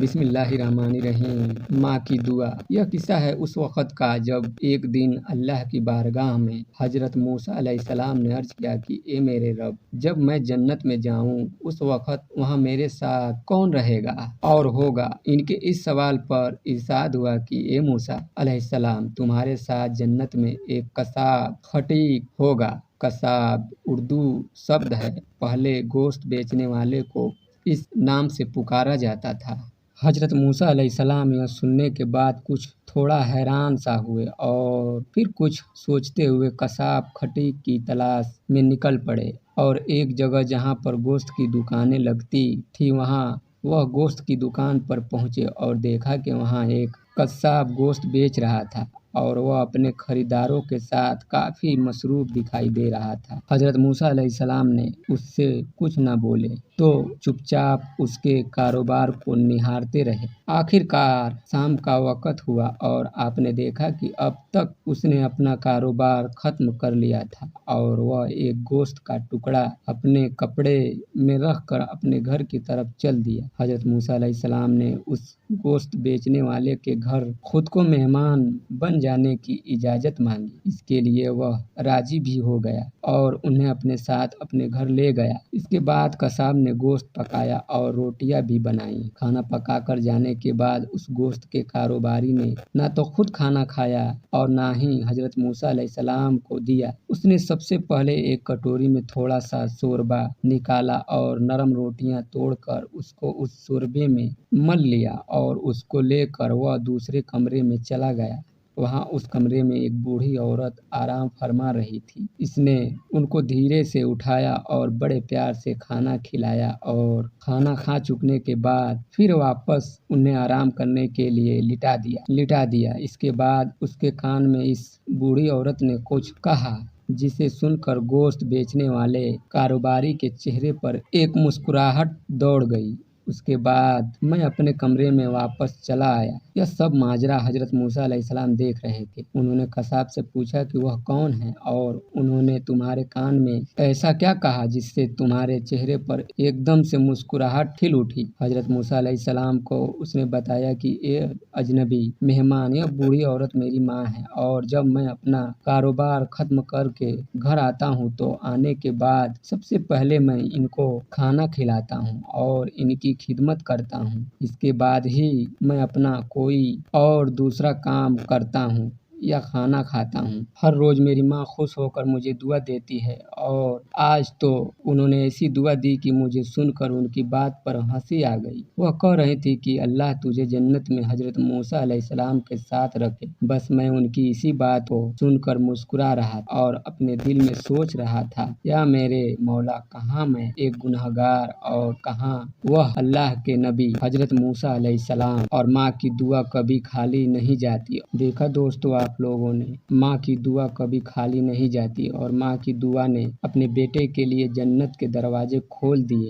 बिस्मिल्लाहिर्रहमानिर्रहीम। माँ की दुआ। यह किस्सा है उस वक़्त का जब एक दिन अल्लाह की बारगाह में हज़रत मूसा अलैहिस्सलाम ने अर्ज़ किया कि ए मेरे रब, जब मैं जन्नत में जाऊँ उस वक़्त वहाँ मेरे साथ कौन रहेगा और होगा। इनके इस सवाल पर इरशाद हुआ कि ए मूसा अलैहिस्सलाम, तुम्हारे साथ जन्नत में एक कसाब खटीक होगा। कसाब उर्दू शब्द है। पहले गोश्त बेचने वाले को इस नाम से पुकारा जाता था। हज़रत मूसा अलैहिस्सलाम यह सुनने के बाद कुछ थोड़ा हैरान सा हुए और फिर कुछ सोचते हुए कसाब खटीक की तलाश में निकल पड़े और एक जगह जहाँ पर गोश्त की दुकानें लगती थी वहाँ वह गोश्त की दुकान पर पहुँचे और देखा कि वहाँ एक कसाब गोश्त बेच रहा था और वह अपने खरीदारों के साथ काफ़ी मसरूफ़ दिखाई दे रहा था। हज़रत मूसा अलैहिस्सलाम ने उससे कुछ न बोले तो चुपचाप उसके कारोबार को निहारते रहे। आखिरकार शाम का वक़्त हुआ और आपने देखा कि अब तक उसने अपना कारोबार ख़त्म कर लिया था और वह एक गोश्त का टुकड़ा अपने कपड़े में रख कर अपने घर की तरफ चल दिया। हज़रत मूसा अलैहिस्सलाम ने उस गोश्त बेचने वाले के घर खुद को मेहमान बन जाने की इजाज़त मांगी। इसके लिए वह राज़ी भी हो गया और उन्हें अपने साथ अपने घर ले गया। इसके बाद कसाब ने गोश्त पकाया और रोटियां भी बनाई। खाना पकाकर जाने के बाद उस गोश्त के कारोबारी ने ना तो खुद खाना खाया और ना ही हज़रत मूसा अलैहिस्सलाम को दिया। उसने सबसे पहले एक कटोरी में थोड़ा सा शोरबा निकाला और नरम रोटियां तोड़कर उसको उस शोरबे में मल लिया और उसको लेकर वह दूसरे कमरे में चला गया। वहाँ उस कमरे में एक बूढ़ी औरत आराम फरमा रही थी। इसने उनको धीरे से उठाया और बड़े प्यार से खाना खिलाया और खाना खा चुकने के बाद फिर वापस उन्हें आराम करने के लिए लिटा दिया। इसके बाद उसके कान में इस बूढ़ी औरत ने कुछ कहा जिसे सुनकर गोश्त बेचने वाले कारोबारी के चेहरे पर एक मुस्कुराहट दौड़ गई। उसके बाद मैं अपने कमरे में वापस चला आया। यह सब माजरा हज़रत मूसा अलैहिस्सलाम देख रहे थे। उन्होंने कसाब से पूछा कि वह कौन है और उन्होंने तुम्हारे कान में ऐसा क्या कहा जिससे तुम्हारे चेहरे पर एकदम से मुस्कुराहट खिल उठी। हज़रत मूसा अलैहिस्सलाम को उसने बताया कि ए अजनबी मेहमान, यह बूढ़ी औरत मेरी माँ है और जब मैं अपना कारोबार ख़त्म करके घर आता हूँ तो आने के बाद सबसे पहले मैं इनको खाना खिलाता हूँ और इनकी खिदमत करता हूँ। इसके बाद ही मैं अपना कोई और दूसरा काम करता हूँ या खाना खाता हूँ। हर रोज़ मेरी माँ खुश होकर मुझे दुआ देती है और आज तो उन्होंने ऐसी दुआ दी कि मुझे सुनकर उनकी बात पर हंसी आ गई। वह कह रही थी कि अल्लाह तुझे जन्नत में हज़रत मूसा अलैहिस्सलाम के साथ रखे। बस मैं उनकी इसी बात को सुनकर मुस्कुरा रहा और अपने दिल में सोच रहा था, या मेरे मौला, कहाँ मैं एक गुनहगार और कहाँ वह अल्लाह के नबी हज़रत मूसा अलैहिस्सलाम। और माँ की दुआ कभी खाली नहीं जाती। देखा दोस्तों आप लोगों ने, माँ की दुआ कभी खाली नहीं जाती और माँ की दुआ ने अपने बेटे के लिए जन्नत के दरवाजे खोल दिए।